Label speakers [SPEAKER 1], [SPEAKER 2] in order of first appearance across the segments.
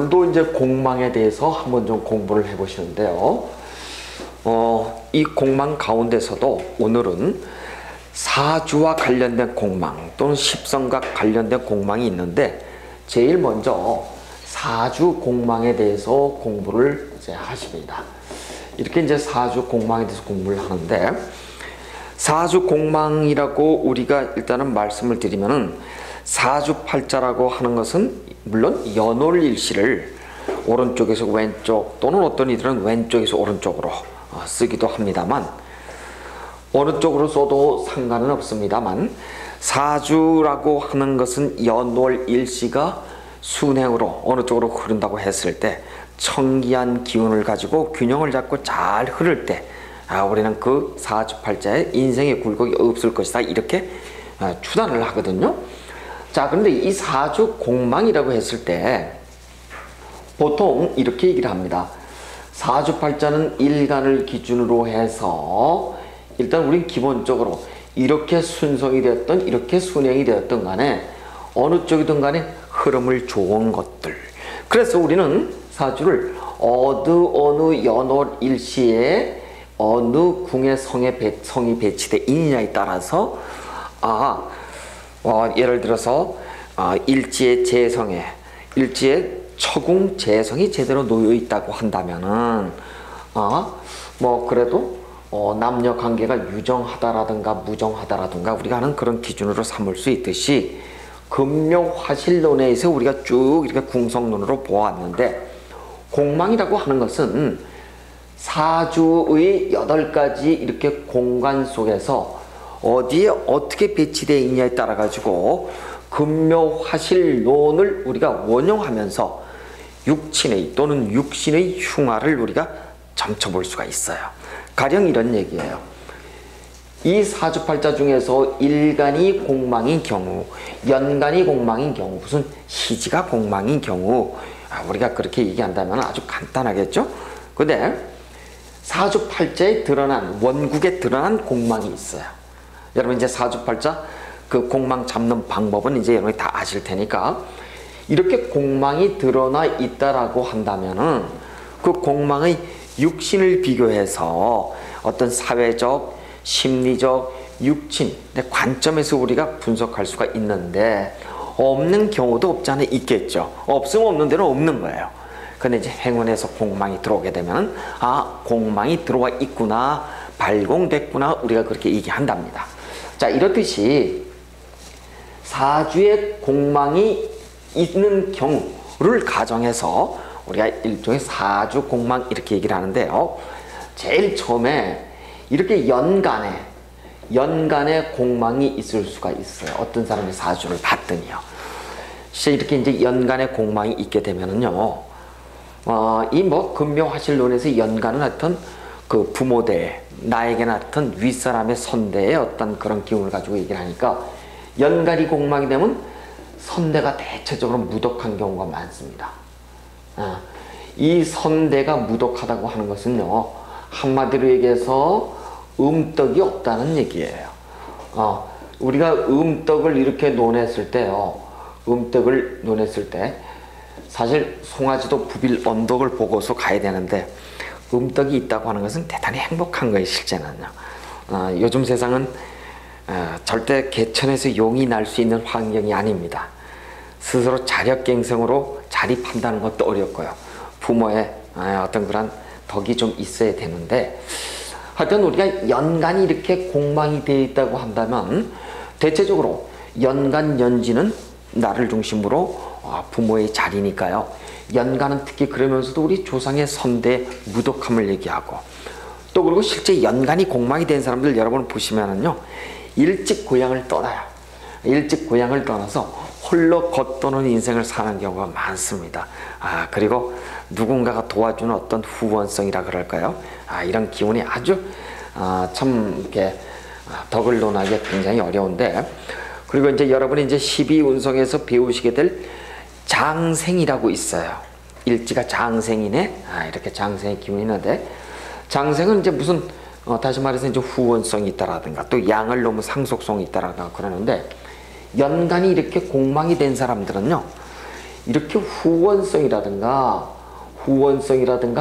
[SPEAKER 1] 오늘도 이제 공망에 대해서 한번 좀 공부를 해보시는데요. 이 공망 가운데서도 오늘은 사주와 관련된 공망 또는 십성과 관련된 공망이 있는데, 제일 먼저 사주 공망에 대해서 공부를 이제 하십니다. 이렇게 이제 사주 공망에 대해서 공부를 하는데, 사주 공망이라고 우리가 일단은 말씀을 드리면은, 사주팔자라고 하는 것은 물론 연월일시를 오른쪽에서 왼쪽 또는 어떤 이들은 왼쪽에서 오른쪽으로 쓰기도 합니다만, 어느 쪽으로 써도 상관은 없습니다만, 사주라고 하는 것은 연월일시가 순행으로 어느 쪽으로 흐른다고 했을 때 청기한 기운을 가지고 균형을 잡고 잘 흐를 때 우리는 그 사주팔자에 인생의 굴곡이 없을 것이다, 이렇게 추단을 하거든요. 자, 그런데 이 사주 공망이라고 했을 때 보통 이렇게 얘기를 합니다. 사주팔자는 일간을 기준으로 해서 일단 우린 기본적으로 이렇게 순성이 되었던 이렇게 순행이 되었던 간에 어느 쪽이든 간에 흐름을 좋은 것들, 그래서 우리는 사주를 어느 연월일시에 어느 궁의 성이 배치돼 있느냐에 따라서 예를 들어서 일지의 재성에 일지의 처궁 재성이 제대로 놓여 있다고 한다면은 그래도 남녀 관계가 유정하다라든가 무정하다라든가 우리가 하는 그런 기준으로 삼을 수 있듯이, 금묘화실론에서 우리가 쭉 이렇게 궁성론으로 보았는데, 공망이라고 하는 것은 사주의 8가지 이렇게 공간 속에서 어디에 어떻게 배치되어 있냐에 따라 가지고 금묘화실론을 우리가 원용하면서 육친의 또는 육신의 흉화를 우리가 점쳐볼 수가 있어요. 가령 이런 얘기예요. 이 사주팔자 중에서 일간이 공망인 경우, 연간이 공망인 경우, 무슨 희지가 공망인 경우, 우리가 그렇게 얘기한다면 아주 간단하겠죠? 근데 사주팔자에 드러난, 원국에 드러난 공망이 있어요. 여러분 이제 사주팔자 그 공망 잡는 방법은 이제 여러분이 다 아실 테니까, 이렇게 공망이 드러나 있다라고 한다면은 그 공망의 육신을 비교해서 어떤 사회적, 심리적, 육친 관점에서 우리가 분석할 수가 있는데, 없는 경우도 없지 않아 있겠죠. 없으면 없는 데는 없는 거예요. 근데 이제 행운에서 공망이 들어오게 되면 공망이 들어와 있구나, 발공됐구나, 우리가 그렇게 얘기한답니다. 자, 이렇듯이 사주에 공망이 있는 경우를 가정해서 우리가 일종의 사주 공망 이렇게 얘기를 하는데요. 제일 처음에 이렇게 연간에 공망이 있을 수가 있어요. 어떤 사람이 사주를 봤더니요. 이렇게 이제 연간에 공망이 있게 되면은요, 금묘화실론에서 연간은 하여튼 그 부모대, 나에게 나타난 윗사람의 선대의 어떤 그런 기운을 가지고 얘기를 하니까, 연간이 공망이 되면 선대가 대체적으로 무덕한 경우가 많습니다. 이 선대가 무덕하다고 하는 것은요, 한마디로 얘기해서 음덕이 없다는 얘기예요. 우리가 음덕을 이렇게 논했을 때요, 사실 송아지도 부빌 언덕을 보고서 가야 되는데, 음덕이 있다고 하는 것은 대단히 행복한 거예요, 실제는요. 요즘 세상은 절대 개천에서 용이 날 수 있는 환경이 아닙니다. 스스로 자력갱생으로 자립한다는 것도 어렵고요. 부모의 어떤 그런 덕이 좀 있어야 되는데, 하여튼 우리가 연간이 이렇게 공망이 되어 있다고 한다면, 대체적으로 연간 연지는 나를 중심으로 부모의 자리니까요. 연간은 특히 그러면서도 우리 조상의 선대 무덕함을 얘기하고, 또 그리고 실제 연간이 공망이 된 사람들 여러분 보시면은요, 일찍 고향을 떠나요. 일찍 고향을 떠나서 홀로 걷도는 인생을 사는 경우가 많습니다. 그리고 누군가가 도와주는 어떤 후원성이라 그럴까요? 이런 기운이 아주 참 이렇게 덕을 논하기 굉장히 어려운데, 그리고 이제 여러분이 이제 12운성에서 배우시게 될 장생이라고 있어요. 일지가 장생이네. 이렇게 장생의 기운이 있는데, 장생은 이제 무슨 다시 말해서 이제 후원성이 있다라든가 또 양을 놓으면 상속성이 있다라든가 그러는데, 연간이 이렇게 공망이 된 사람들은요, 이렇게 후원성이라든가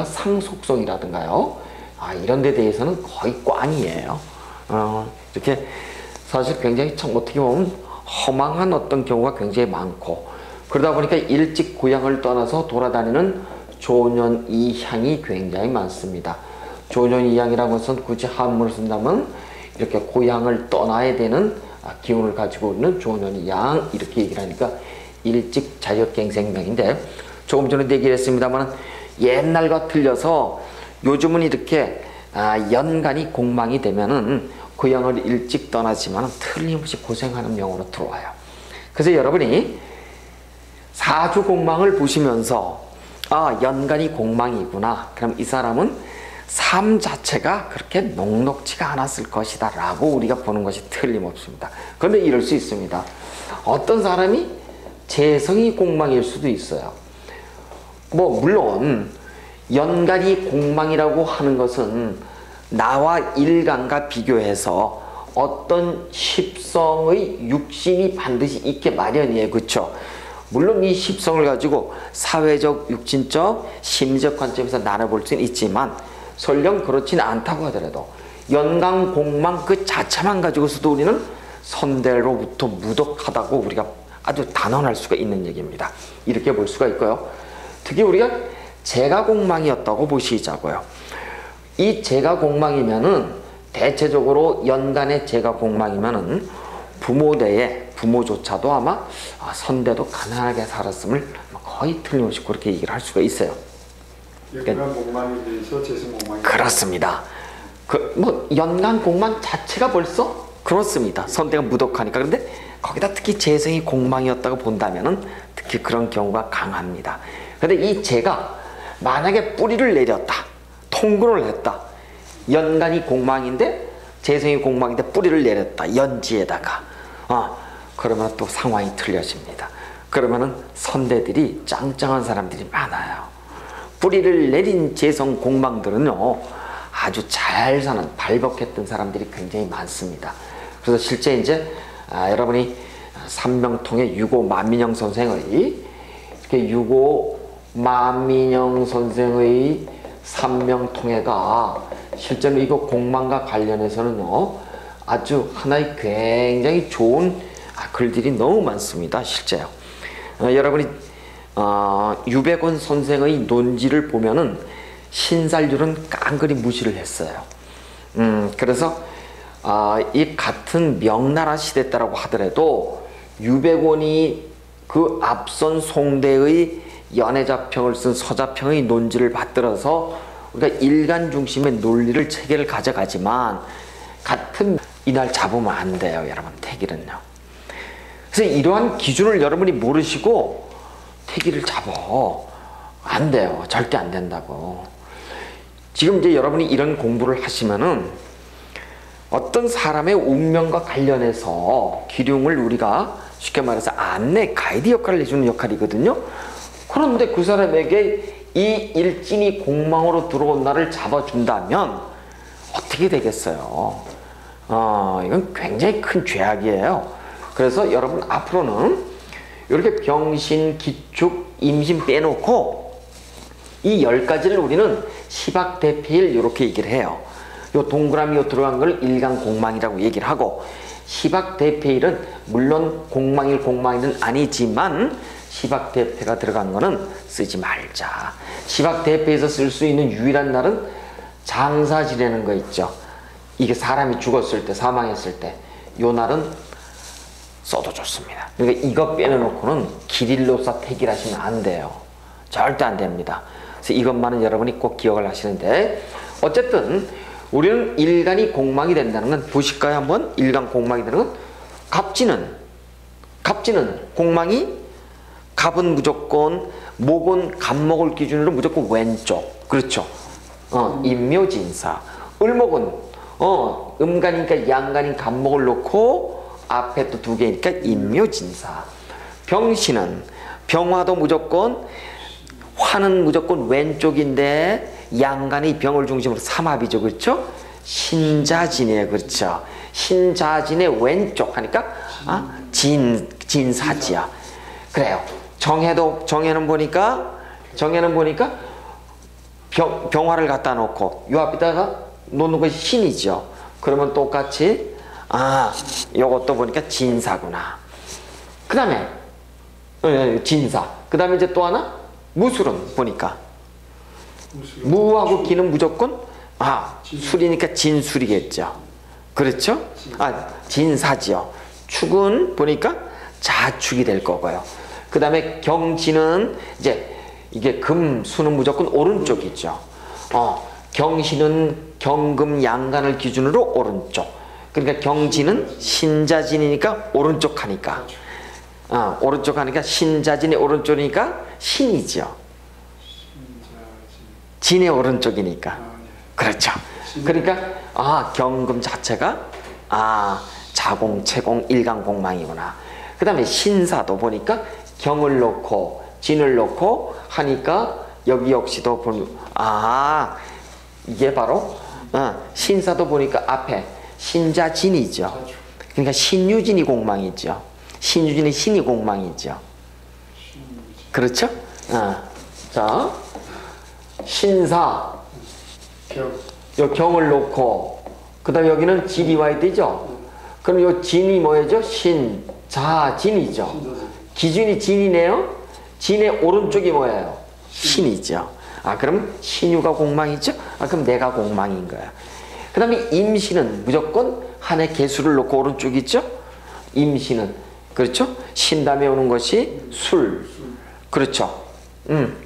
[SPEAKER 1] 상속성이라든가요. 이런 데 대해서는 거의 꽝이에요. 이렇게 사실 굉장히 참 어떻게 보면 허망한 어떤 경우가 굉장히 많고, 그러다 보니까 일찍 고향을 떠나서 돌아다니는 조년이향이 굉장히 많습니다. 조년이향이라고 해서 굳이 한문을 쓴다면 이렇게 고향을 떠나야 되는 기운을 가지고 있는 조년이향, 이렇게 얘기를 하니까 일찍 자력갱생명인데, 조금 전에 얘기를 했습니다만 옛날과 틀려서 요즘은 이렇게 연간이 공망이 되면은 고향을 일찍 떠나지만 틀림없이 고생하는 명으로 들어와요. 그래서 여러분이 사주 공망을 보시면서 연간이 공망이구나, 그럼 이 사람은 삶 자체가 그렇게 녹록지가 않았을 것이다 라고 우리가 보는 것이 틀림없습니다. 그런데 이럴 수 있습니다. 어떤 사람이 재성이 공망일 수도 있어요. 물론 연간이 공망이라고 하는 것은 나와 일간과 비교해서 어떤 십성의 육신이 반드시 있게 마련이에요. 그렇죠? 물론 이 십성을 가지고 사회적, 육신적, 심리적 관점에서 나눠볼 수는 있지만 설령 그렇지는 않다고 하더라도 연간 공망 그 자체만 가지고서도 우리는 선대로부터 무덕하다고 우리가 아주 단언할 수가 있는 얘기입니다. 이렇게 볼 수가 있고요. 특히 우리가 재가 공망이었다고 보시자고요. 이 재가 공망이면은 대체적으로 연간의 재가 공망이면은 부모대에 부모조차도 아마 선대도 가난하게 살았음을 거의 틀림없이 그렇게 얘기를 할 수가 있어요.
[SPEAKER 2] 연간 공망에 대해서 재성 공망이
[SPEAKER 1] 그렇습니다. 연간 공망 자체가 벌써 그렇습니다. 선대가 무덕하니까. 그런데 거기다 특히 재성이 공망이었다고 본다면은 특히 그런 경우가 강합니다. 그런데 이 재가 만약에 뿌리를 내렸다, 통근을 했다, 연간이 공망인데 재성이 공망인데 뿌리를 내렸다, 연지에다가 그러면 또 상황이 틀려집니다. 그러면은 선대들이 짱짱한 사람들이 많아요. 뿌리를 내린 재성 공망들은요 아주 잘 사는 발복했던 사람들이 굉장히 많습니다. 그래서 실제 이제 여러분이 삼명통의 유고 만민영 선생의 유고 만민영 선생의 삼명통해가 실제로 이거 공망과 관련해서는요 아주 하나의 굉장히 좋은 글들이 너무 많습니다. 실제요. 여러분이 유백원 선생의 논지를 보면은 신살률은 깡그리 무시를 했어요. 그래서 이 같은 명나라 시대 때라고 하더라도 유백원이 그 앞선 송대의 연해자평을 쓴 서자평의 논지를 받들어서 우리가 일간 중심의 논리를 체계를 가져가지만 같은 이날 잡으면 안 돼요, 여러분. 태길은요. 그래서 이러한 기준을 여러분이 모르시고 태길을 잡어 안 돼요. 절대 안 된다고. 지금 이제 여러분이 이런 공부를 하시면은 어떤 사람의 운명과 관련해서 기륭을 우리가 쉽게 말해서 안내 가이드 역할을 해주는 역할이거든요. 그런데 그 사람에게 이 일진이 공망으로 들어온 날을 잡아준다면 어떻게 되겠어요? 이건 굉장히 큰 죄악이에요. 그래서 여러분 앞으로는 이렇게 병신, 기축, 임신 빼놓고 이 10가지를 우리는 시박대필 이렇게 얘기를 해요. 요 동그라미 요 들어간 걸 일간공망이라고 얘기를 하고, 시박대필은 물론 공망일은 아니지만 시박대패가 들어간 거는 쓰지 말자. 시박대패에서 쓸 수 있는 유일한 날은 장사 지내는 거 있죠. 이게 사람이 죽었을 때, 사망했을 때 요 날은 써도 좋습니다. 그러니까 이거 빼놓고는 길일로사 태길하시면 안 돼요. 절대 안 됩니다. 그래서 이것만은 여러분이 꼭 기억을 하시는데, 어쨌든 우리는 일간이 공망이 된다는 건 보실까요? 한번 일간 공망이 되는 건 갑진은 공망이, 갑은 무조건, 목은 갑목을 기준으로 무조건 왼쪽. 그렇죠. 인묘진사. 을목은 음간이니까 양간인 갑목을 놓고 앞에 또 두 개니까 인묘진사. 병신은 병화도 무조건, 화는 무조건 왼쪽인데 양간이 병을 중심으로 삼합이죠. 그렇죠? 신자진이에요. 그렇죠? 신자진의 왼쪽 하니까 진사지야. 그래요. 정해는 보니까 병화를 갖다 놓고 요 앞에다가 놓는 것이 신이죠. 그러면 똑같이 요것도 보니까 진사구나. 그 다음에 진사. 그 다음에 이제 또 하나 무술은 보니까 무하고 기는 무조건 술이니까 진술이겠죠. 그렇죠? 진사지요. 축은 보니까 자축이 될 거고요. 그 다음에 경지는 이제 이게 수는 무조건 오른쪽이죠. 경신은 경금 양간을 기준으로 오른쪽. 그러니까 경지는 신자진이니까 오른쪽 하니까. 오른쪽 하니까 신자진의 오른쪽이니까 신이죠. 진의 오른쪽이니까. 그렇죠. 그러니까 경금 자체가 자공, 채공, 일간공망이구나. 그 다음에 신사도 보니까 경을 놓고 진을 놓고 하니까 여기 역시도 보면 이게 바로 신사도 보니까 앞에 신자진이죠. 그러니까 신유진이 공망이죠. 신유진이 신이 공망이죠. 그렇죠? 자, 신사 요 경을 놓고 그 다음에 여기는 진이 와야 되죠. 그럼 요 진이 뭐예요? 신자진이죠. 기준이 진이네요. 진의 오른쪽이 뭐예요? 신이죠. 그럼 신유가 공망이죠. 그럼 내가 공망인 거야. 그 다음에 임신은 무조건 한해 개수를 놓고 오른쪽이죠. 임신은 그렇죠. 신 다음에 오는 것이 술. 그렇죠.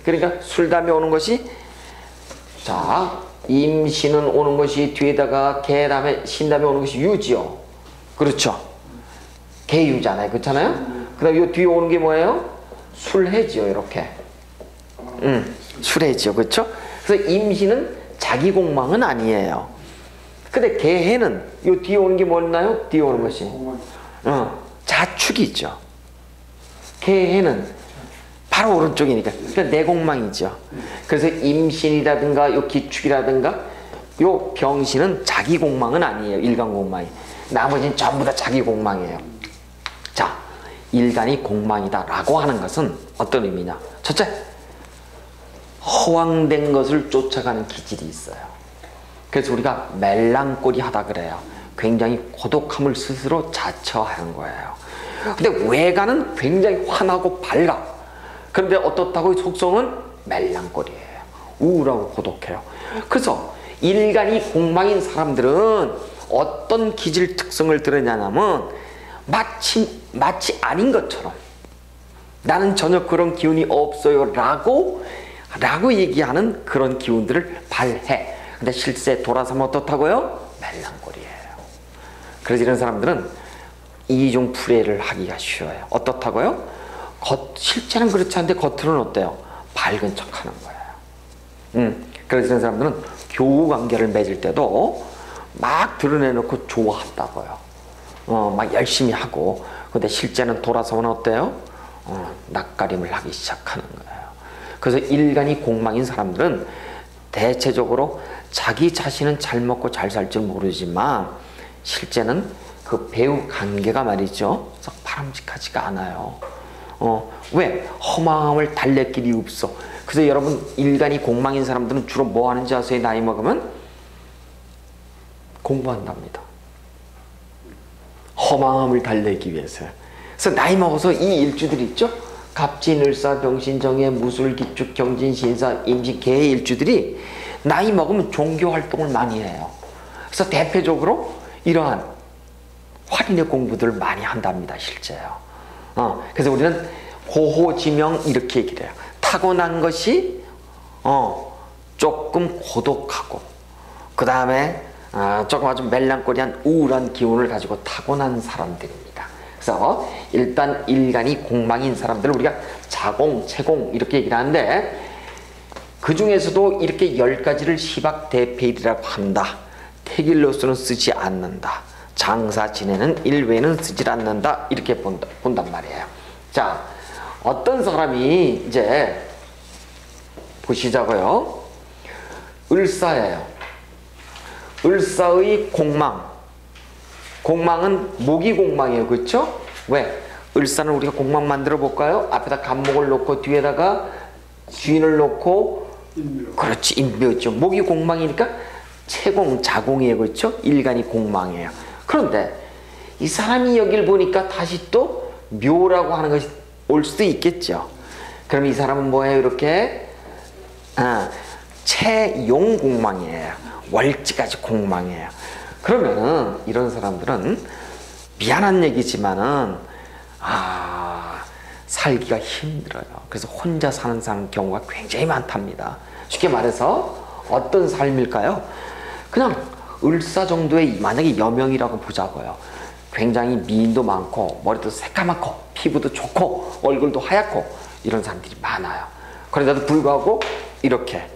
[SPEAKER 1] 그러니까 술 다음에 오는 것이 임신은 오는 것이 뒤에다가 개 다음에 신 다음에 오는 것이 유지요. 그렇죠. 개유잖아요. 그렇잖아요. 그 다음에 요 뒤에 오는 게 뭐예요? 술해지요. 이렇게. 술해지요. 그렇죠. 그래서 임신은 자기 공망은 아니에요. 근데 개해는 요 뒤에 오는 게 뭐였나요? 뒤에 오는 것이 자축이죠. 개해는 바로 오른쪽이니까. 그러니까 내 공망이죠. 그래서 임신이라든가 요 기축이라든가 요 병신은 자기 공망은 아니에요. 일간 공망이. 나머지는 전부 다 자기 공망이에요. 자, 일간이 공망이다 라고 하는 것은 어떤 의미냐? 첫째, 허황된 것을 쫓아가는 기질이 있어요. 그래서 우리가 멜랑꼴이 하다 그래요. 굉장히 고독함을 스스로 자처하는 거예요. 근데 외관은 굉장히 환하고 밝아. 그런데 어떻다고 속성은 멜랑꼴이에요. 우울하고 고독해요. 그래서 일간이 공망인 사람들은 어떤 기질 특성을 드러내냐면 마치 아닌 것처럼 나는 전혀 그런 기운이 없어요 라고 얘기하는 그런 기운들을 발해. 근데 실제 돌아서면 어떻다고요? 멜랑꼴이에요. 그래서 이런 사람들은 이중 풀이를 하기가 쉬워요. 어떻다고요? 실제는 그렇지 않은데 겉으로는 어때요? 밝은 척 하는 거예요. 그래서 이런 사람들은 교우 관계를 맺을 때도 막 드러내놓고 좋아한다고요. 막 열심히 하고. 근데 실제는 돌아서면 어때요? 낯가림을 하기 시작하는 거예요. 그래서 일간이 공망인 사람들은 대체적으로 자기 자신은 잘 먹고 잘 살 줄 모르지만 실제는 그 배우 관계가 말이죠. 썩 바람직하지가 않아요. 왜? 허망함을 달랠 길이 없어. 그래서 여러분 일간이 공망인 사람들은 주로 뭐 하는지 아세요? 나이 먹으면 공부한답니다. 허망함을 달래기 위해서요. 그래서 나이 먹어서 이 일주들 있죠? 갑진, 을사, 병신, 정해, 무술, 기축, 경진, 신사, 임신, 개의 일주들이 나이 먹으면 종교 활동을 많이 해요. 그래서 대표적으로 이러한 활인의 공부들을 많이 한답니다. 실제요. 그래서 우리는 고호지명 이렇게 얘기를 해요. 타고난 것이 조금 고독하고 그 다음에 조금 아주 멜랑꼴리한 우울한 기운을 가지고 타고난 사람들입니다. 그래서 일단 일간이 공망인 사람들을 우리가 자공, 채공 이렇게 얘기를 하는데 그 중에서도 이렇게 10가지를 시박대패일이라고 한다. 택일로서는 쓰지 않는다. 장사 지내는 일외에는 쓰지 않는다. 이렇게 본단 말이에요. 자, 어떤 사람이 이제 보시자고요. 을사예요. 을사의 공망. 공망은 목이 공망이에요. 그렇죠? 왜? 을사는 우리가 공망 만들어 볼까요? 앞에다 간목을 놓고 뒤에다가 쥐인을 놓고
[SPEAKER 2] 인묘.
[SPEAKER 1] 그렇지, 인묘죠. 목이 공망이니까 채공, 자공이에요. 그렇죠? 일간이 공망이에요. 그런데 이 사람이 여길 보니까 다시 또 묘라고 하는 것이 올 수도 있겠죠. 그럼 이 사람은 뭐예요? 이렇게 채용 공망이에요. 월지까지 공망이에요. 그러면은 이런 사람들은 미안한 얘기지만은 살기가 힘들어요. 그래서 혼자 사는 사람 경우가 굉장히 많답니다. 쉽게 말해서 어떤 삶일까요? 그냥 을사 정도의 만약에 여명이라고 보자고요. 굉장히 미인도 많고 머리도 새까맣고 피부도 좋고 얼굴도 하얗고 이런 사람들이 많아요. 그런데도 불구하고 이렇게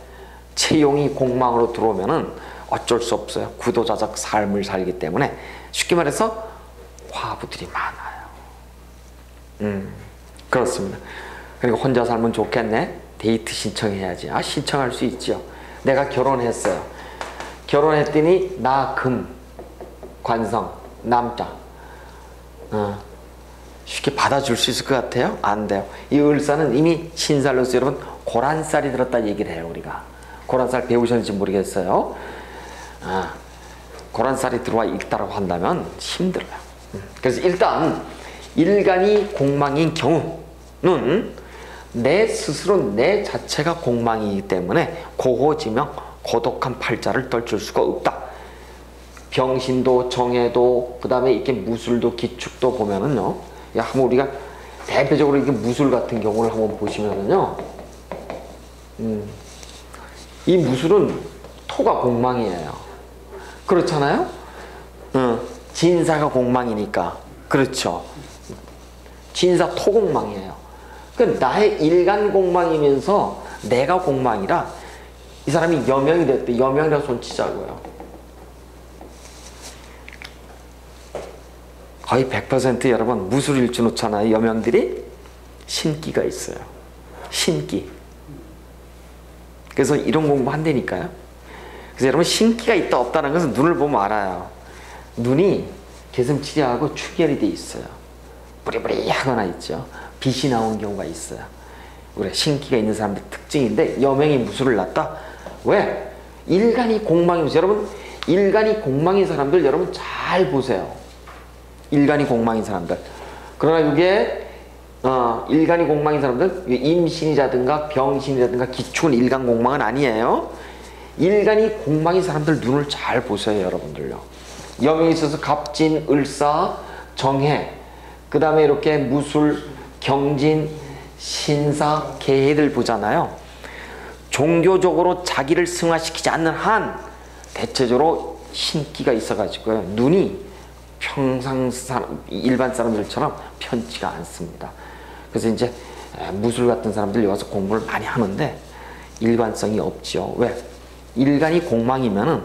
[SPEAKER 1] 채용이 공망으로 들어오면은 어쩔 수 없어요. 구도자적 삶을 살기 때문에 쉽게 말해서 과부들이 많아요. 그렇습니다. 그리고 혼자 살면 좋겠네. 데이트 신청해야지. 신청할 수 있죠. 내가 결혼했어요. 결혼했더니 나 금, 관성, 남자. 쉽게 받아줄 수 있을 것 같아요? 안 돼요. 이 을사는 이미 신살로서 여러분 고란살이 들었다 얘기를 해요. 우리가 고란살 배우셨는지 모르겠어요. 고란살이 들어와 있다고 한다면 힘들어요. 그래서 일단 일간이 공망인 경우는 내 스스로 내 자체가 공망이기 때문에 고호지명 고독한 팔자를 떨칠 수가 없다. 병신도 정해도 그 다음에 이렇게 무술도 기축도 보면은요, 한번 우리가 대표적으로 이게 무술 같은 경우를 한번 보시면은요, 이 무술은 토가 공망이에요. 그렇잖아요? 진사가 공망이니까. 그렇죠. 진사 토공망이에요. 그러니까 나의 일간 공망이면서 내가 공망이라 이 사람이 여명이 됐대. 여명이라고 손치자고요. 거의 100% 여러분 무술일주 놓잖아요. 여명들이 신기가 있어요. 신기. 그래서 이런 공부 한다니까요. 그래서 여러분 신기가 있다 없다는 것은 눈을 보면 알아요. 눈이 개슴치레하고 출혈이 돼 있어요. 부리부리하거나 있죠. 빛이 나오는 경우가 있어요. 우리 신기가 있는 사람들 특징인데 여명이 무술을 났다. 왜? 일간이 공망이면서 여러분 일간이 공망인 사람들 여러분 잘 보세요. 일간이 공망인 사람들. 그러나 이게 일간이 공망인 사람들 임신이라든가 병신이라든가 기축은 일간 공망은 아니에요. 일간이 공망인 사람들 눈을 잘 보세요. 여러분들요. 여명이 있어서 갑진, 을사, 정해 그 다음에 이렇게 무술, 경진, 신사, 계해들 보잖아요. 종교적으로 자기를 승화시키지 않는 한 대체적으로 신기가 있어가지고요. 눈이 일반 사람들처럼 편치가 않습니다. 그래서 이제 무술 같은 사람들이 와서 공부를 많이 하는데 일관성이 없죠. 왜? 일간이 공망이면은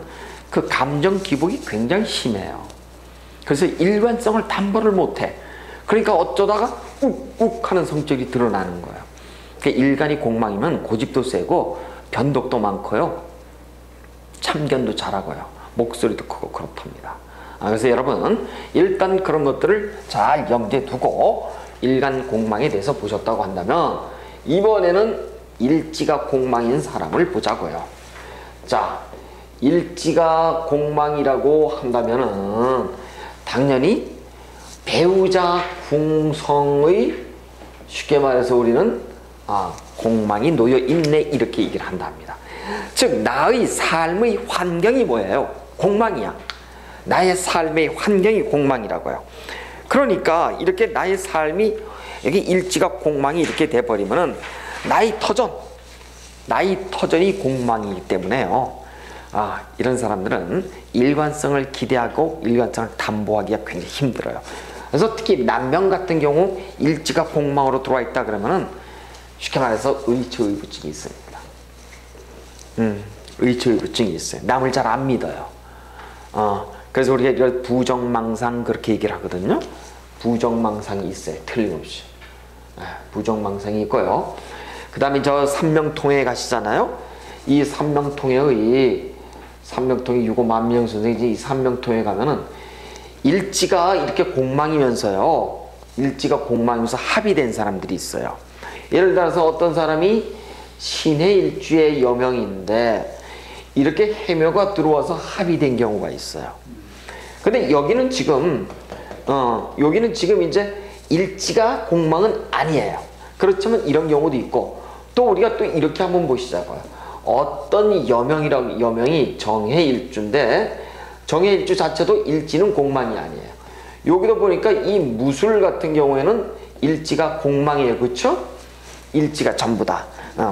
[SPEAKER 1] 그 감정 기복이 굉장히 심해요. 그래서 일관성을 담보를 못해. 그러니까 어쩌다가 욱욱 하는 성격이 드러나는 거예요. 그러니까 일간이 공망이면 고집도 세고 변덕도 많고요. 참견도 잘하고요. 목소리도 크고 그렇답니다. 그래서 여러분 일단 그런 것들을 잘 염두에 두고 일간 공망에 대해서 보셨다고 한다면 이번에는 일지가 공망인 사람을 보자고요. 자, 일지가 공망이라고 한다면은 당연히 배우자 궁성의 쉽게 말해서 우리는 공망이 놓여 있네 이렇게 얘기를 한답니다. 즉 나의 삶의 환경이 뭐예요? 공망이야. 나의 삶의 환경이 공망이라고요. 그러니까 이렇게 나의 삶이 여기 일지가 공망이 이렇게 돼버리면은 나의 터전이 공망이기 때문에요. 이런 사람들은 일관성을 기대하고 일관성을 담보하기가 굉장히 힘들어요. 그래서 특히 남명 같은 경우 일지가 공망으로 들어와 있다 그러면은 쉽게 말해서 의처의부증이 있습니다. 의처의부증이 있어요. 남을 잘 안 믿어요. 그래서 우리가 이런 부정망상 그렇게 얘기를 하거든요. 부정망상이 있어요. 틀림없이. 부정망상이 있고요. 그 다음에 저 삼명통에 가시잖아요. 이 삼명통에 유고만명 선생님이 이 삼명통에 가면은 일지가 이렇게 공망이면서요. 일지가 공망에서 합의된 사람들이 있어요. 예를 들어서 어떤 사람이 신의 일주의 여명인데 이렇게 해묘가 들어와서 합의된 경우가 있어요. 근데 여기는 지금 이제 일지가 공망은 아니에요. 그렇지만 이런 경우도 있고, 또 우리가 또 이렇게 한번 보시자고요. 어떤 여명이 정해일주인데 정해일주 자체도 일지는 공망이 아니에요. 여기도 보니까 이 무술 같은 경우에는 일지가 공망이에요. 그렇죠? 일지가 전부 다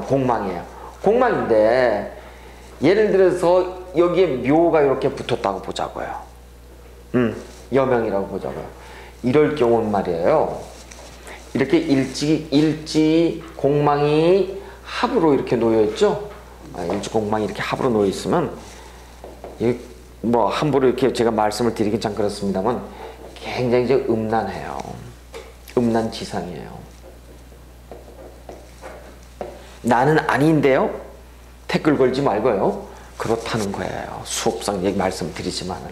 [SPEAKER 1] 공망이에요. 공망인데 예를 들어서 여기에 묘가 이렇게 붙었다고 보자고요. 여명이라고 보자고요. 이럴 경우는 말이에요. 이렇게 일지 공망이 합으로 이렇게 놓여 있죠. 일지 공망이 이렇게 합으로 놓여 있으면 뭐 함부로 이렇게 제가 말씀을 드리긴 참 그렇습니다만 굉장히 이제 음란해요. 음란지상이에요. 나는 아닌데요. 댓글 걸지 말고요. 그렇다는 거예요. 수업상 얘기 말씀드리지만은.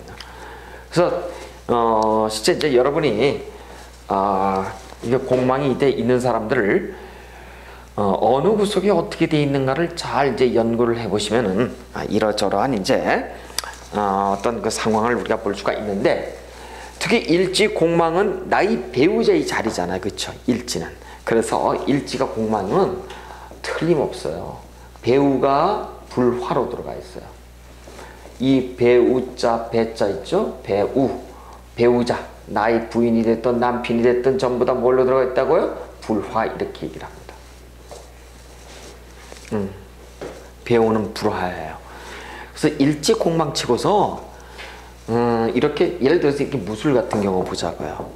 [SPEAKER 1] 그래서 실제 이제 여러분이 이게 공망이 돼 있는 사람들을 어느 구석에 어떻게 돼 있는가를 잘 이제 연구를 해보시면은 이러저러한 이제 어떤 그 상황을 우리가 볼 수가 있는데, 특히 일지 공망은 나의 배우자의 자리잖아요. 그렇죠? 일지는. 그래서 일지가 공망은 틀림없어요. 배우가 불화로 들어가 있어요. 이 배우자 배자 있죠? 배우자, 나의 부인이 됐든 남편이 됐든 전부 다 뭘로 들어가 있다고요? 불화, 이렇게 얘기를 합니다. 배우는 불화예요. 그래서 일지 공망 치고서 이렇게 예를 들어서 이렇게 무술 같은 경우 보자고요.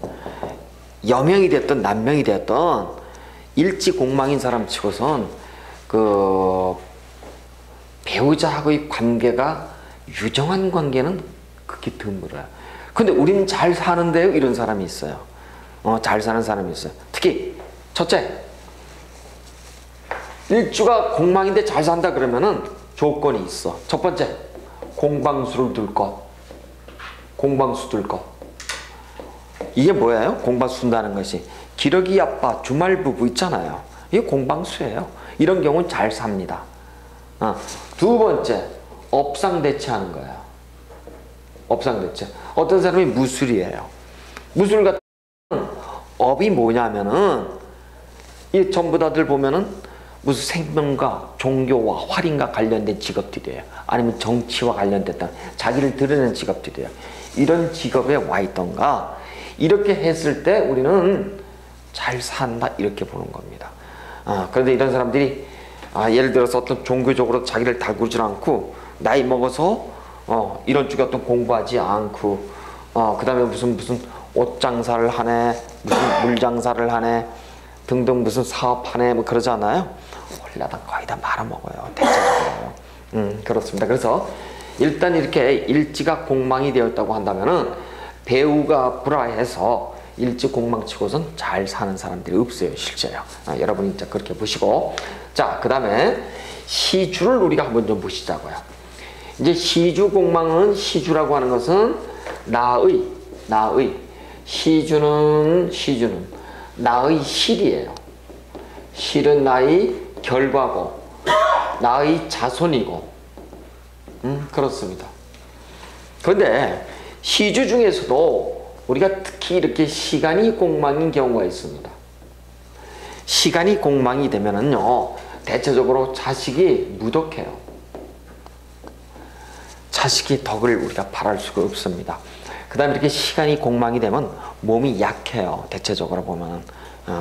[SPEAKER 1] 여명이 됐든 남명이 됐든 일지 공망인 사람 치고선 그 배우자하고의 관계가 유정한 관계는 극히 드물어요. 근데 우리는 잘 사는데요, 이런 사람이 있어요. 잘 사는 사람이 있어요. 특히 첫째, 일주가 공망인데 잘 산다 그러면은 조건이 있어. 첫 번째, 공방수를 둘 것. 공방수 둘 것. 이게 뭐예요? 공방수 둔다는 것이 기러기 아빠 주말 부부 있잖아요. 이게 공방수예요. 이런 경우는 잘 삽니다. 두 번째, 업상대체하는 거예요. 업상대체. 어떤 사람이 무술이에요. 무술 같은 업이 뭐냐면은 이 전부 다들 보면은 무슨 생명과 종교와 활인과 관련된 직업들이에요. 아니면 정치와 관련됐다. 자기를 드러내는 직업들이에요. 이런 직업에 와 있던가 이렇게 했을 때 우리는 잘 산다 이렇게 보는 겁니다. 그런데 이런 사람들이 예를 들어서 어떤 종교적으로 자기를 달구지 않고 나이 먹어서 이런 쪽에 어떤 공부하지 않고 그 다음에 무슨 옷 장사를 하네, 무슨 물 장사를 하네 등등 무슨 사업하네 뭐 그러잖아요. 올라다 거의 다 말아먹어요. 대체적으로. 그렇습니다. 그래서 일단 이렇게 일지가 공망이 되었다고 한다면은 배우가 불화해서 일지 공망치고선 잘 사는 사람들이 없어요. 실제요. 여러분이 이제 그렇게 보시고, 자, 그 다음에 시주를 우리가 한번 좀 보시자고요. 이제 시주 공망은, 시주라고 하는 것은 나의 시주는 나의 실이에요. 실은 나의 결과고 나의 자손이고 그렇습니다. 그런데 시주 중에서도 우리가 특히 이렇게 시간이 공망인 경우가 있습니다. 시간이 공망이 되면은요, 대체적으로 자식이 무덕해요. 자식의 덕을 우리가 바랄 수가 없습니다. 그 다음에 이렇게 시간이 공망이 되면 몸이 약해요. 대체적으로 보면은.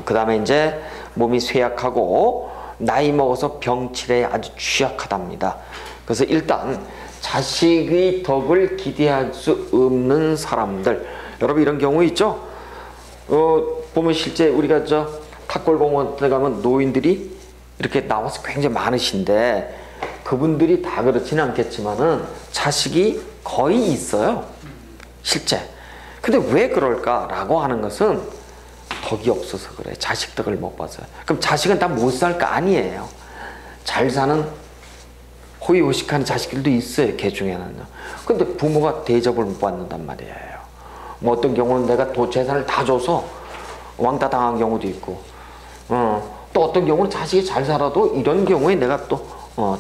[SPEAKER 1] 그 다음에 이제 몸이 쇠약하고 나이 먹어서 병치레에 아주 취약하답니다. 그래서 일단 자식의 덕을 기대할 수 없는 사람들, 여러분 이런 경우 있죠? 보면 실제 우리가 탁골공원에 가면 노인들이 이렇게 나와서 굉장히 많으신데 그분들이 다 그렇지는 않겠지만은 자식이 거의 있어요. 실제. 근데 왜 그럴까라고 하는 것은 덕이 없어서 그래. 자식 덕을 못 봐서요. 그럼 자식은 다 못 살까? 아니에요. 잘 사는 호의호식하는 자식들도 있어요. 개 중에는요. 근데 부모가 대접을 못 받는단 말이에요. 뭐 어떤 경우는 내가 재산을 다 줘서 왕따 당한 경우도 있고, 또 어떤 경우는 자식이 잘 살아도 이런 경우에 내가 또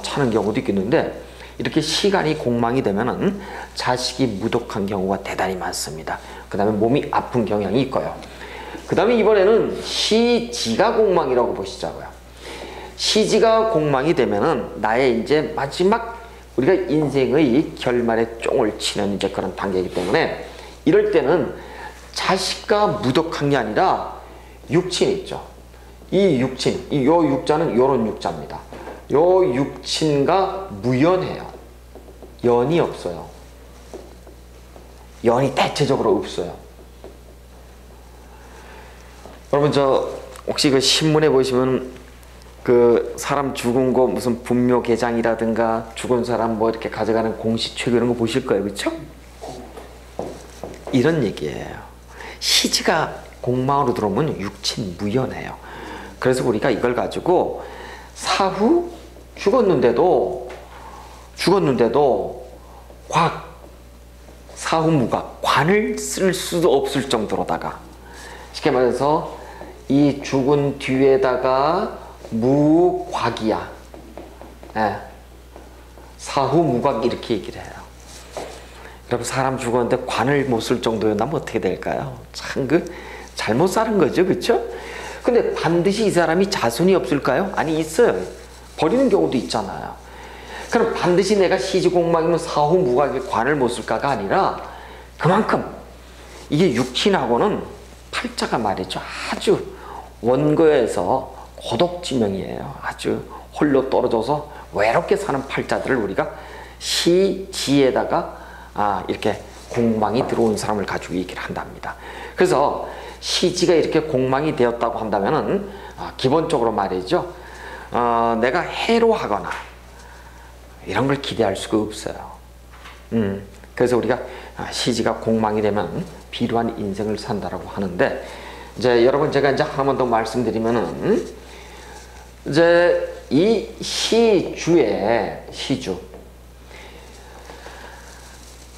[SPEAKER 1] 차는 경우도 있겠는데, 이렇게 시간이 공망이 되면은 자식이 무독한 경우가 대단히 많습니다. 그 다음에 몸이 아픈 경향이 있고요. 그 다음에 이번에는 시지가 공망이라고 보시자고요. 시지가 공망이 되면은 나의 이제 마지막 우리가 인생의 결말에 쫑을 치는 이제 그런 단계이기 때문에, 이럴 때는 자식과 무독한 게 아니라 육친 있죠. 이 육친, 요 육자는 요런 육자입니다. 요 육친과 무연해요. 연이 없어요. 연이 대체적으로 없어요. 여러분, 저 혹시 그 신문에 보시면 그 사람 죽은 거 무슨 분묘 개장이라든가 죽은 사람 뭐 이렇게 가져가는 공시책 이런 거 보실 거예요, 그렇죠? 이런 얘기예요. 시지가 공망으로 들어오면 육친 무연해요. 그래서 우리가 이걸 가지고 사후 죽었는데도 사후 무각, 관을 쓸 수도 없을 정도로다가, 쉽게 말해서 이 죽은 뒤에다가 무곽이야. 예. 사후 무곽 이렇게 얘기를 해요. 여러분, 사람 죽었는데 관을 못 쓸 정도였나면 어떻게 될까요? 참 잘못 사는 거죠, 그렇죠? 근데 반드시 이 사람이 자손이 없을까요? 아니, 있어요. 버리는 경우도 있잖아요. 그럼 반드시 내가 시지공망이면 사후 무곽에 관을 못 쓸까가 아니라, 그만큼 이게 육친하고는 팔자가 말이죠, 아주 원거에서 고독지명이에요. 아주 홀로 떨어져서 외롭게 사는 팔자들을 우리가 시지에다가 이렇게 공망이 들어온 사람을 가지고 얘기를 한답니다. 그래서 시지가 이렇게 공망이 되었다고 한다면은 기본적으로 말이죠, 내가 해로하거나 이런 걸 기대할 수가 없어요. 그래서 우리가 시지가 공망이 되면 비루한 인생을 산다라고 하는데, 이제 여러분, 제가 이제 하나만 더 말씀드리면은, 이제 이 시주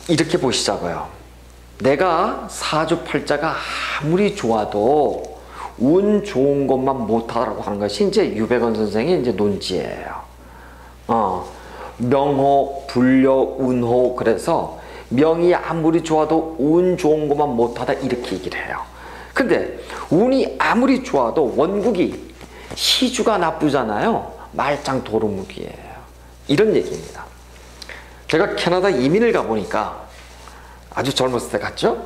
[SPEAKER 1] 이렇게 보시자고요. 내가 사주팔자가 아무리 좋아도 운 좋은 것만 못하라고 하는 것이 이제 유백원 선생의 이제 논지예요. 명호, 불려, 운호. 그래서 명이 아무리 좋아도 운 좋은 것만 못하다 이렇게 얘기를 해요. 근데 운이 아무리 좋아도 원국이 시주가 나쁘잖아요. 말짱 도루묵이에요. 이런 얘기입니다. 제가 캐나다 이민을 가보니까 아주 젊었을 때 갔죠?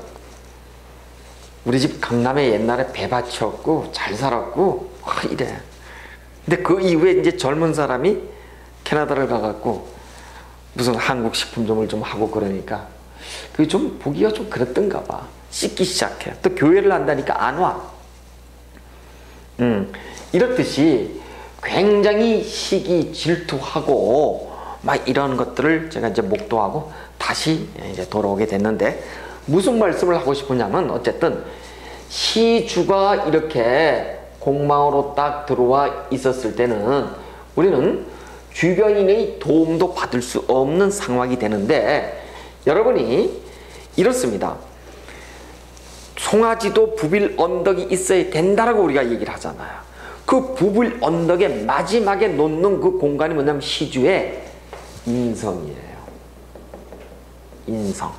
[SPEAKER 1] 우리 집 강남에 옛날에 배밭이었고 잘 살았고 이래. 근데 그 이후에 이제 젊은 사람이 캐나다를 가갖고 무슨 한국 식품점을 좀 하고 그러니까 그게 좀 보기가 좀 그랬던가 봐. 씻기 시작해. 또 교회를 한다니까 안 와. 이렇듯이 굉장히 시기 질투하고 막 이런 것들을 제가 이제 목도하고 다시 이제 돌아오게 됐는데, 무슨 말씀을 하고 싶으냐면, 어쨌든 시주가 이렇게 공망으로 딱 들어와 있었을 때는 우리는 주변인의 도움도 받을 수 없는 상황이 되는데, 여러분이 이렇습니다. 송아지도 부빌 언덕이 있어야 된다라고 우리가 얘기를 하잖아요. 그 부빌 언덕의 마지막에 놓는 그 공간이 뭐냐면 시주의 인성이에요. 인성.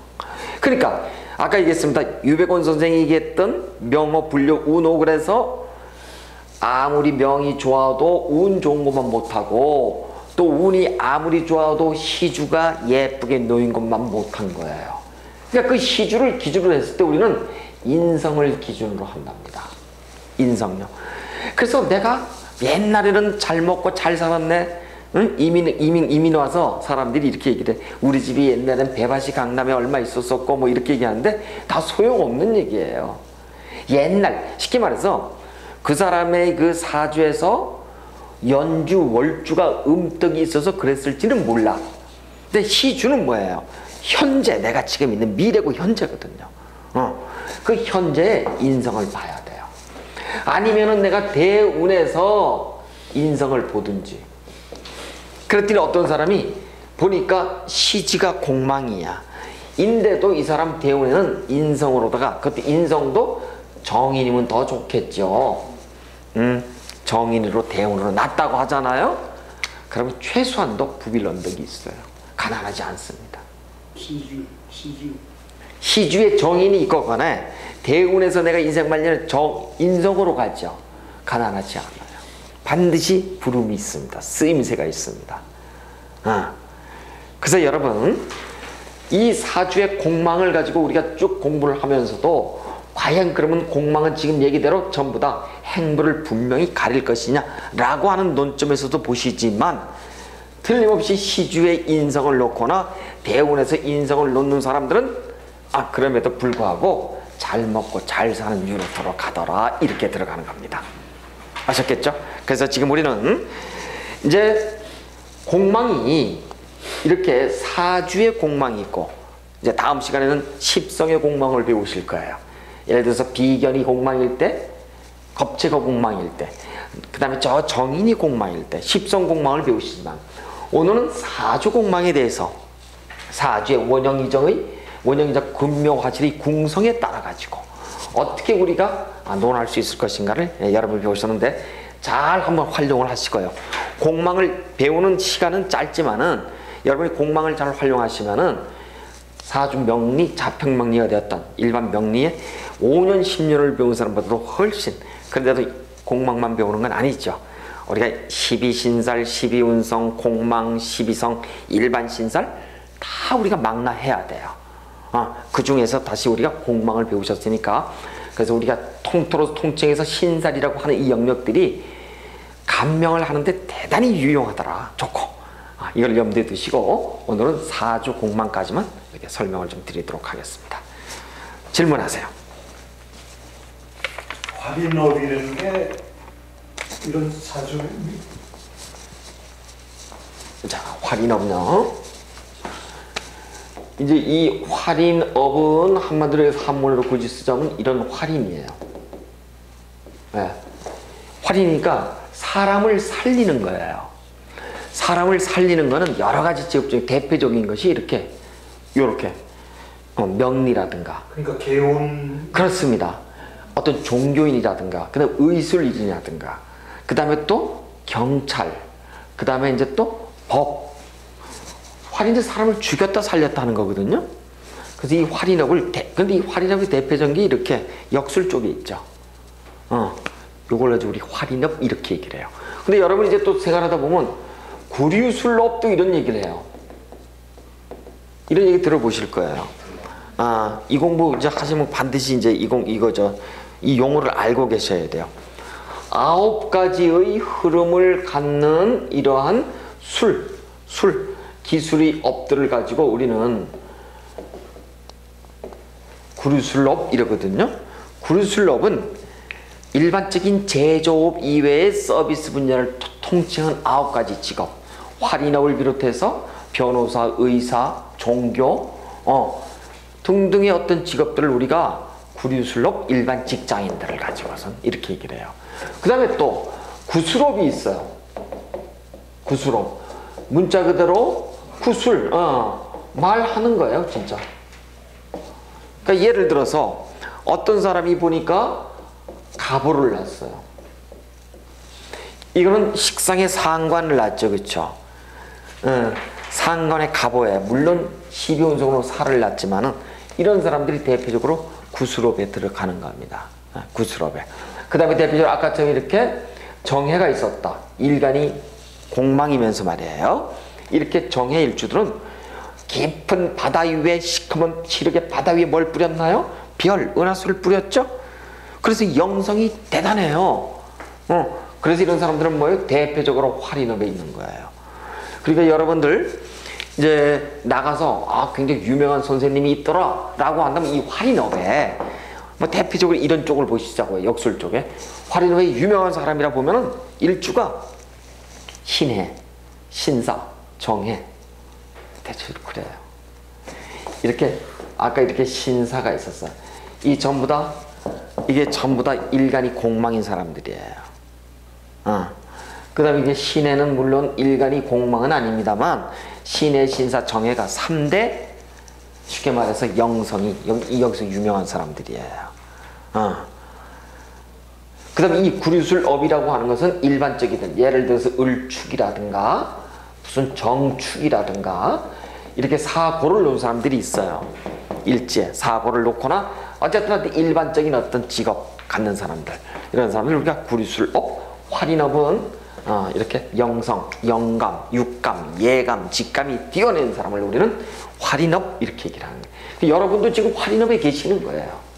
[SPEAKER 1] 그러니까 아까 얘기했습니다. 유백원 선생이 얘기했던 명호, 불려, 운호. 그래서 아무리 명이 좋아도 운 좋은 것만 못하고, 또 운이 아무리 좋아도 시주가 예쁘게 놓인 것만 못한 거예요. 그러니까 그 시주를 기준으로 했을 때 우리는 인성을 기준으로 한답니다. 인성요. 그래서 내가 옛날에는 잘 먹고 잘 살았네. 응? 이민 와서 사람들이 이렇게 얘기를 해. 우리 집이 옛날엔 배밭이 강남에 얼마 있었었고 뭐 이렇게 얘기하는데 다 소용없는 얘기예요. 옛날, 쉽게 말해서 그 사람의 그 사주에서 연주, 월주가 음덕이 있어서 그랬을지는 몰라. 근데 시주는 뭐예요? 현재, 내가 지금 있는 미래고 현재거든요. 그 현재의 인성을 봐야 돼요. 아니면은 내가 대운에서 인성을 보든지. 그랬더니 어떤 사람이 보니까 시지가 공망이야. 인데도 이 사람 대운에는 인성으로다가, 그것도 인성도 정인이면 더 좋겠죠. 정인으로 대운으로 낮다고 하잖아요. 그러면 최소한도 부빌언덕이 있어요. 가난하지 않습니다. 시주에 정인이 있거나 대운에서 내가 인생 말년에 인성으로 가죠. 가난하지 않아요. 반드시 부름이 있습니다. 쓰임새가 있습니다. 그래서 여러분, 이 사주의 공망을 가지고 우리가 쭉 공부를 하면서도 과연 그러면 공망은 지금 얘기대로 전부 다 행보를 분명히 가릴 것이냐라고 하는 논점에서도 보시지만, 틀림없이 시주에 인성을 놓거나 대운에서 인성을 놓는 사람들은 그럼에도 불구하고 잘 먹고 잘 사는 유로토로 가더라, 이렇게 들어가는 겁니다. 아셨겠죠? 그래서 지금 우리는 이제 공망이 이렇게 사주의 공망이 있고, 이제 다음 시간에는 십성의 공망을 배우실 거예요. 예를 들어서 비견이 공망일 때, 겁재가 공망일 때, 그 다음에 저 정인이 공망일 때 십성 공망을 배우시지만, 오늘은 사주 공망에 대해서 사주의 원형이정 금묘화실의 궁성에 따라 가지고 어떻게 우리가 논할 수 있을 것인가를 여러분이 배우셨는데, 잘 한번 활용을 하시고요. 공망을 배우는 시간은 짧지만은 여러분이 공망을 잘 활용하시면은 사주 명리, 자평 명리가 되었던 일반 명리에 5년, 10년을 배운 사람보다도 훨씬, 그런데도 공망만 배우는 건 아니죠. 우리가 12신살, 12운성, 공망, 12성, 일반 신살 다 우리가 망라해야 돼요. 그 중에서 다시 우리가 공망을 배우셨으니까, 그래서 우리가 통틀어서 통칭해서 신살이라고 하는 이 영역들이 감명을 하는데 대단히 유용하더라, 좋고, 이걸 염두에 두시고 오늘은 사주 공망까지만 이렇게 설명을 좀 드리도록 하겠습니다. 질문하세요.
[SPEAKER 2] 활인업이라는 게 이런 사주.
[SPEAKER 1] 자, 활인업요. 이제 이 활인업은 한마디로 해서 한문으로 굳이 쓰자면 이런 활인이에요. 네. 활이니까 사람을 살리는 거예요. 사람을 살리는 거는 여러 가지 직업 중에 대표적인 것이 이렇게 명리라든가,
[SPEAKER 2] 그러니까 개운.
[SPEAKER 1] 그렇습니다. 어떤 종교인이라든가, 그 다음에 의술인이라든가, 그 다음에 또 경찰, 그 다음에 이제 또 법. 활인은 사람을 죽였다 살렸다 하는 거거든요. 그래서 이 활인업을, 근데 이 활인업의 대표적인 게 이렇게 역술 쪽에 있죠. 요걸 가지고 우리 활인업 이렇게 얘기를 해요. 근데 여러분 이제 또 생활하다 보면 구류술업도 이런 얘기를 해요. 이런 얘기 들어보실 거예요. 이 공부 이제 하시면 반드시 이제 이 용어를 알고 계셔야 돼요. 9가지의 흐름을 갖는 이러한 기술의 업들을 가지고 우리는 구류술업 이러거든요. 구류술업은 일반적인 제조업 이외의 서비스 분야를 통칭한 9가지 직업, 활인업을 비롯해서 변호사, 의사, 종교 등등의 어떤 직업들을 우리가 구류술업 일반 직장인들을 가지고선 이렇게 얘기를 해요. 그 다음에 또 구술업이 있어요. 구술업, 문자 그대로 구술, 말하는 거예요, 진짜. 그러니까 예를 들어서 어떤 사람이 보니까 가보를 났어요. 이거는 식상의 상관을 났죠, 그렇죠? 상관의 가보에 물론 12운성으로 살을 났지만은 이런 사람들이 대표적으로 구술업에 들어가는 겁니다. 구술업에. 그 다음에 대표적으로 아까처럼 이렇게 정해가 있었다. 일간이 공망이면서 말이에요. 이렇게 정해 일주들은 깊은 바다 위에 시커먼 시력의 바다 위에 뭘 뿌렸나요? 별, 은하수를 뿌렸죠? 그래서 영성이 대단해요. 그래서 이런 사람들은 뭐예요? 대표적으로 활인업에 있는 거예요. 그러니까 여러분들 이제 나가서 굉장히 유명한 선생님이 있더라 라고 한다면 이 활인업에 뭐 대표적으로 이런 쪽을 보시자고요. 역술 쪽에 활인업에 유명한 사람이라 보면은 일주가 신해, 신사, 정해, 대체로 그래요. 이렇게 아까 이렇게 신사가 있었어요. 이게 전부 다 일간이 공망인 사람들이에요. 그 다음에 이제 신해는 물론 일간이 공망은 아닙니다만 신해, 신사, 정해가 3대 쉽게 말해서 영성이 여기서 유명한 사람들이에요. 그 다음에 이 구리술업이라고 하는 것은 일반적이든 예를 들어서 을축이라든가 무슨 정축이라든가 이렇게 사고를 놓은 사람들이 있어요. 일지에 사고를 놓거나 어쨌든 일반적인 어떤 직업 갖는 사람들, 이런 사람들 우리가 구리술업, 활인업은 이렇게 영성, 영감, 육감, 예감, 직감이 뛰어난 사람을 우리는 활인업 이렇게 얘기를 하는 거예요. 여러분도 지금 활인업에 계시는 거예요.